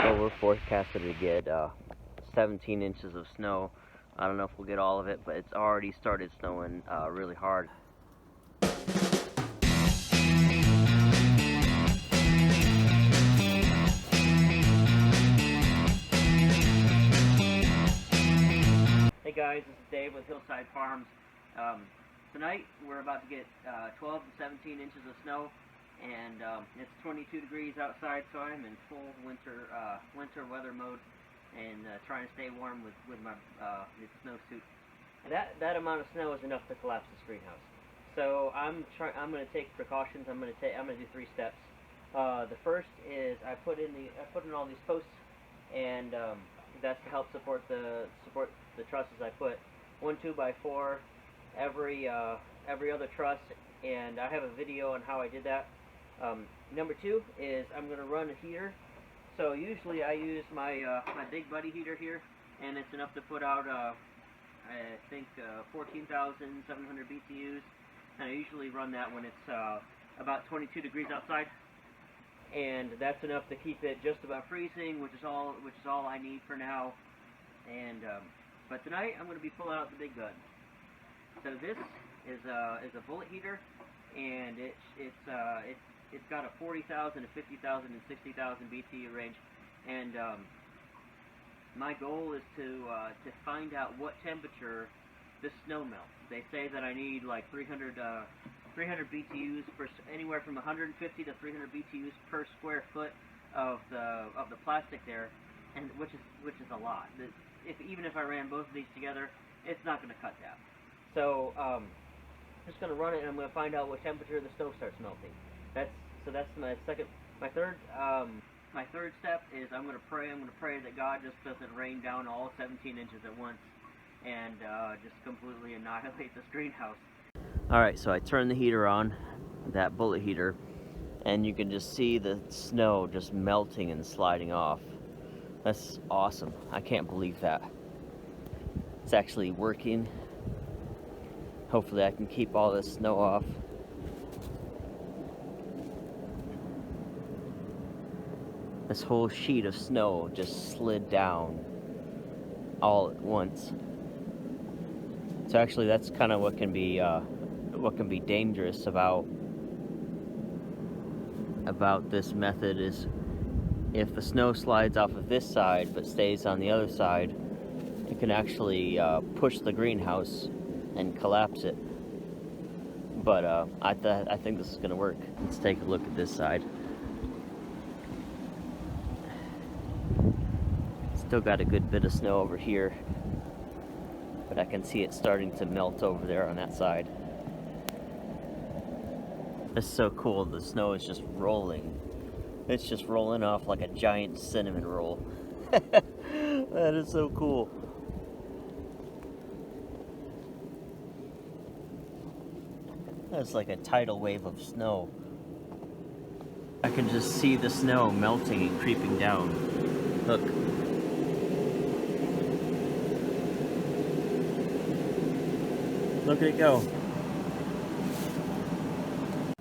Well, we're forecasted to get 17 inches of snow. I don't know if we'll get all of it, but it's already started snowing really hard. Hey guys, this is Dave with Hillside Farms. Tonight we're about to get 12 to 17 inches of snow, and it's 22 degrees outside, so I'm in full winter weather mode, and trying to stay warm with my snowsuit. And that amount of snow is enough to collapse this greenhouse. So I'm going to take precautions. I'm going to do 3 steps. The first is I put in all these posts, and that's to help support the trusses. I put 1 2x4 every other truss, and I have a video on how I did that. Number 2 is I'm going to run a heater. So usually I use my Big Buddy heater here, and it's enough to put out I think 14,700 BTUs, and I usually run that when it's about 22 degrees outside, and that's enough to keep it just about freezing, which is all I need for now. And but tonight I'm going to be pulling out the big gun. So this is a bullet heater, and it's got a 40,000 to 50,000 and 60,000 BTU range, and my goal is to find out what temperature the snow melts. They say that I need like 300 BTUs per, anywhere from 150 to 300 BTUs per square foot of the plastic there, and which is a lot. Even if I ran both of these together, it's not going to cut that. So I'm just going to run it, and I'm going to find out what temperature the snow starts melting. That's my second. My third step is I'm going to pray. I'm going to pray that God just doesn't rain down all 17 inches at once and just completely annihilate this greenhouse. Alright, so I turned the heater on, that bullet heater, and you can just see the snow just melting and sliding off. That's awesome. I can't believe that. It's actually working. Hopefully I can keep all this snow off. This whole sheet of snow just slid down all at once. So actually that's kind of what can be dangerous about this method is if the snow slides off of this side but stays on the other side, it can actually push the greenhouse and collapse it. But I think this is going to work. Let's take a look at this side. Still got a good bit of snow over here, but I can see it starting to melt over there on that side. It's so cool. The snow is just rolling. It's just rolling off like a giant cinnamon roll. That is so cool. That's like a tidal wave of snow. I can just see the snow melting and creeping down. Look. Look at it go.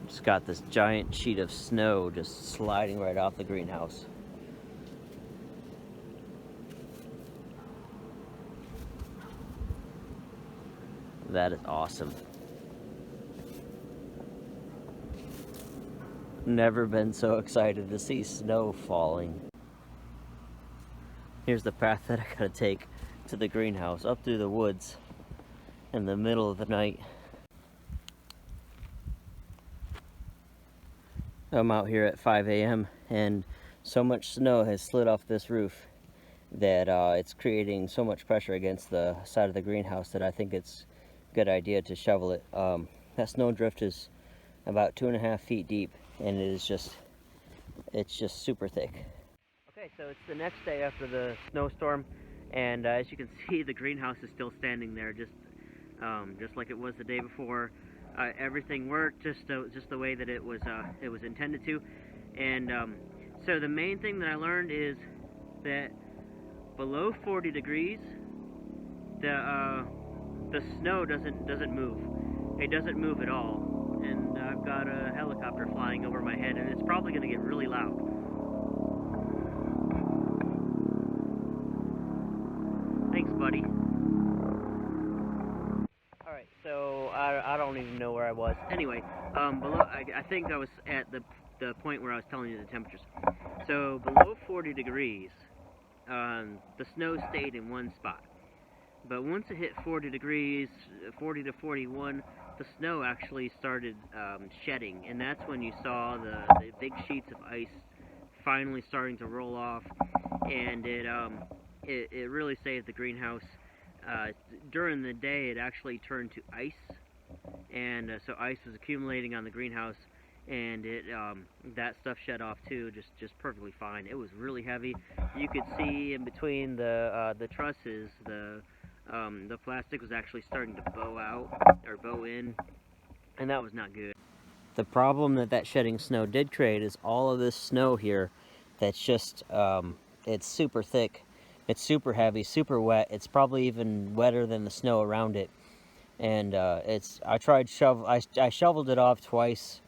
Just got this giant sheet of snow just sliding right off the greenhouse. That is awesome. Never been so excited to see snow falling. Here's the path that I gotta take to the greenhouse, up through the woods in the middle of the night. I'm out here at 5 a.m. and so much snow has slid off this roof that it's creating so much pressure against the side of the greenhouse that I think it's a good idea to shovel it. That snow drift is about 2.5 feet deep, and it's just super thick. Okay, so it's the next day after the snowstorm, and as you can see, the greenhouse is still standing there, just like it was the day before. Everything worked just the way that it was intended to, and so the main thing that I learned is that below 40 degrees, the snow doesn't move. It doesn't move at all, and I've got a helicopter flying over my head, and it's probably going to get really loud. was. Anyway, below, I think I was at the point where I was telling you the temperatures. So below 40 degrees, the snow stayed in one spot. But once it hit 40 degrees, 40 to 41, the snow actually started shedding, and that's when you saw the big sheets of ice finally starting to roll off, and it really saved the greenhouse. During the day, it actually turned to ice, and so ice was accumulating on the greenhouse, and that stuff shed off too, just perfectly fine. It was really heavy. You could see in between the trusses, the plastic was actually starting to bow out, or bow in, and that was not good. The problem that shedding snow did create is all of this snow here that's just, it's super thick, it's super heavy, super wet. It's probably even wetter than the snow around it. And I shoveled it off twice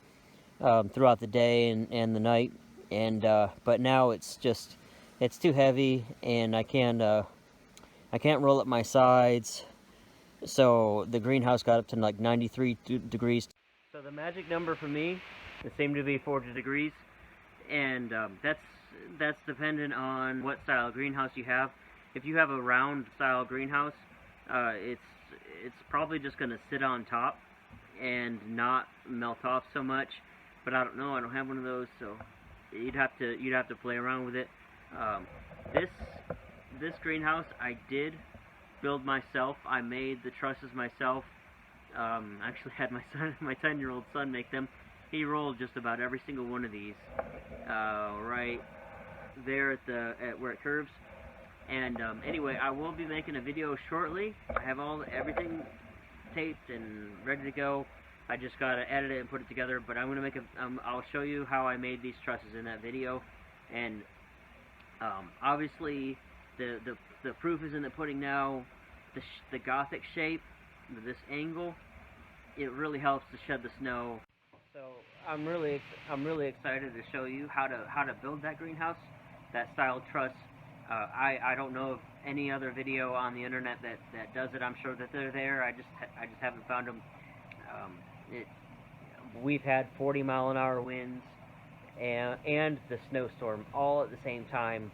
throughout the day and the night, and but now it's too heavy, and I can't roll up my sides, so the greenhouse got up to like 93 degrees. So the magic number for me, it seemed to be 40 degrees, and that's dependent on what style of greenhouse you have. If you have a round style greenhouse, it's probably just going to sit on top and not melt off so much. But I don't know, I don't have one of those, so you'd have to play around with it. This greenhouse I did build myself. I made the trusses myself. I actually had my 10-year-old son make them. He rolled just about every single one of these right there at where it curves. And anyway, I will be making a video shortly. I have everything taped and ready to go. I just gotta edit it and put it together. But I'm gonna make I'll show you how I made these trusses in that video. And obviously, the proof is in the pudding now. The Gothic shape, this angle, it really helps to shed the snow. So I'm really excited to show you how to build that greenhouse, that style truss. I don't know of any other video on the internet that does it. I'm sure that they're there. I just haven't found them. We've had 40-mile-an-hour winds and the snowstorm all at the same time,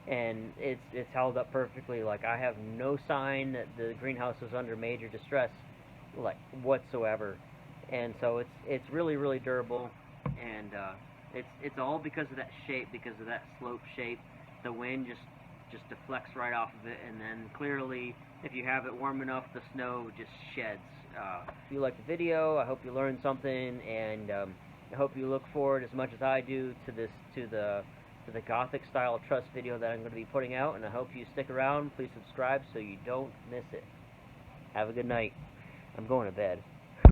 and it's held up perfectly. Like, I have no sign that the greenhouse was under major distress, like, whatsoever. And so it's really durable, and it's all because of that shape, because of that slope shape. The wind just deflects right off of it, and then clearly, if you have it warm enough, the snow just sheds. If you liked the video, I hope you learned something, and I hope you look forward as much as I do to the Gothic style truss video that I'm going to be putting out, and I hope you stick around. Please subscribe so you don't miss it. Have a good night. I'm going to bed.